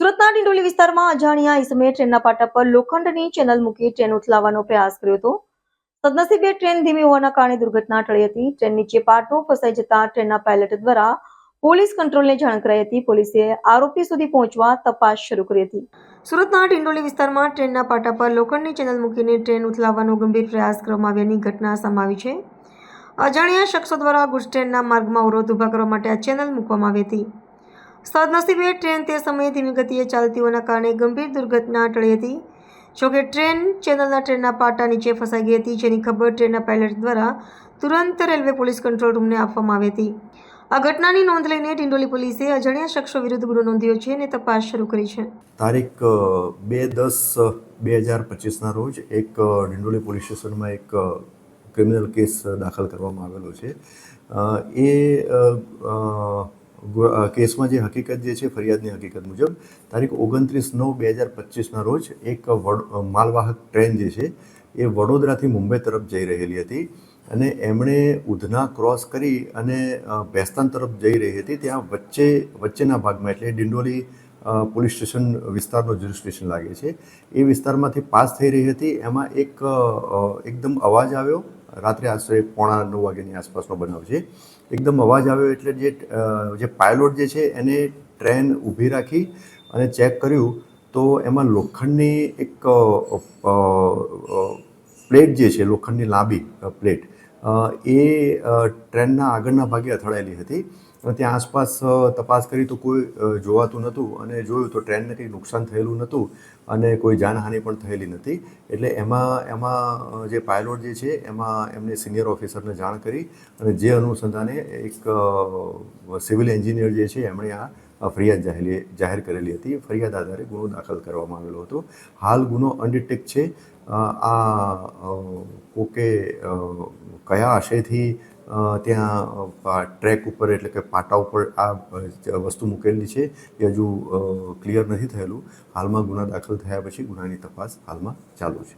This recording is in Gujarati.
સુરતના ડિંડોલી વિસ્તારમાં અજાણ્યા ઈસમે ટ્રેનના પાટા પર લોખંડની ચેનલ મૂકી ટ્રેન ઉથલાવવાનો પ્રયાસ કર્યો હતો. સદનસીબે ટ્રેન ધીમી હોવાના કારણે દુર્ઘટના ટળી હતી. ટ્રેન નીચે પાટો ફસાઈ જતા ટ્રેનના પાયલટ દ્વારા પોલીસ કંટ્રોલને જાણ કરાઈ હતી. પોલીસે આરોપી સુધી પહોંચવા તપાસ શરૂ કરી હતી. સુરતના ડિંડોલી વિસ્તારમાં ટ્રેનના પાટા પર લોખંડની ચેનલ મૂકીને ટ્રેન ઉથલાવવાનો ગંભીર પ્રયાસ કરવામાં આવ્યાની ઘટના સામે આવી છે. અજાણ્યા શખ્સો દ્વારા ગુડ્સ ટ્રેનના માર્ગમાં અવરોધ ઊભા કરવા માટે આ ચેનલ મૂકવામાં આવી હતી. સદનસીબે ટ્રેન તે સમયે ધીમી ગતિએ ચાલતી હોવાના કારણે ગંભીર દુર્ઘટના ટળી હતી. જોકે ટ્રેનના પાટા નીચે ફસાઈ ગઈ હતી, જેની ખબર ટ્રેનના પાયલટ દ્વારા તુરંત રેલવે પોલીસ કંટ્રોલ રૂમને આપવામાં આવી હતી. આ ઘટનાની નોંધ લઈને ડિંડોલી પોલીસે અજાણ્યા શખ્સો વિરુદ્ધ ગુનો નોંધ્યો છે અને તપાસ શરૂ કરી છે. તારીખ 2/10/2025ના રોજ એક ડિંડોલી પોલીસ સ્ટેશનમાં એક ક્રિમિનલ કેસ દાખલ કરવામાં આવેલો છે. કેસમાં જે હકીકત જે છે, ફરિયાદની હકીકત મુજબ તારીખ 29/9/2025ના રોજ એક માલવાહક ટ્રેન જે છે એ વડોદરાથી મુંબઈ તરફ જઈ રહેલી હતી અને એમણે ઉધના ક્રોસ કરી અને ભેસ્તાન તરફ જઈ રહી હતી. ત્યાં વચ્ચેના ભાગમાં એટલે ડિંડોલી પોલીસ સ્ટેશન વિસ્તારનો જ્યુરિસ્ડિક્શન લાગે છે, એ વિસ્તારમાંથી પાસ થઈ રહી હતી. એમાં એકદમ અવાજ આવ્યો. રાત્રે આશરે 8:45 વાગ્યાની આસપાસનો બનાવ છે. એકદમ અવાજ આવ્યો એટલે જે પાયલોટ જે છે એને ટ્રેન ઊભી રાખી અને ચેક કર્યું તો એમાં લોખંડની એક પ્લેટ જે છે, લોખંડની લાંબી પ્લેટ, એ ટ્રેનના આગળના ભાગે અથડાયેલી હતી. ત્યાં આસપાસ તપાસ કરી તો કોઈ જોવાતું નહોતું અને જોયું તો ટ્રેનને કંઈ નુકસાન થયેલું નહોતું અને કોઈ જાનહાનિ પણ થયેલી નથી. એટલે એમાં જે પાયલોટ જે છે એમને સિનિયર ઓફિસરને જાણ કરી અને જે અનુસંધાને એક સિવિલ એન્જિનિયર જે છે એમણે આ ફરિયાદ જાહેર કરેલી હતી. ફરિયાદ આધારે ગુનો દાખલ કરવામાં આવેલો હતો. હાલ ગુનો અનડિટેક્ટ છે. કોકે કયા આશયથી ત્યાં ટ્રેક ઉપર એટલે કે પાટા ઉપર આ વસ્તુ મૂકેલી છે એ હજુ ક્લિયર નથી થયેલું. હાલમાં ગુના દાખલ થયા પછી ગુનાની તપાસ હાલમાં ચાલુ છે.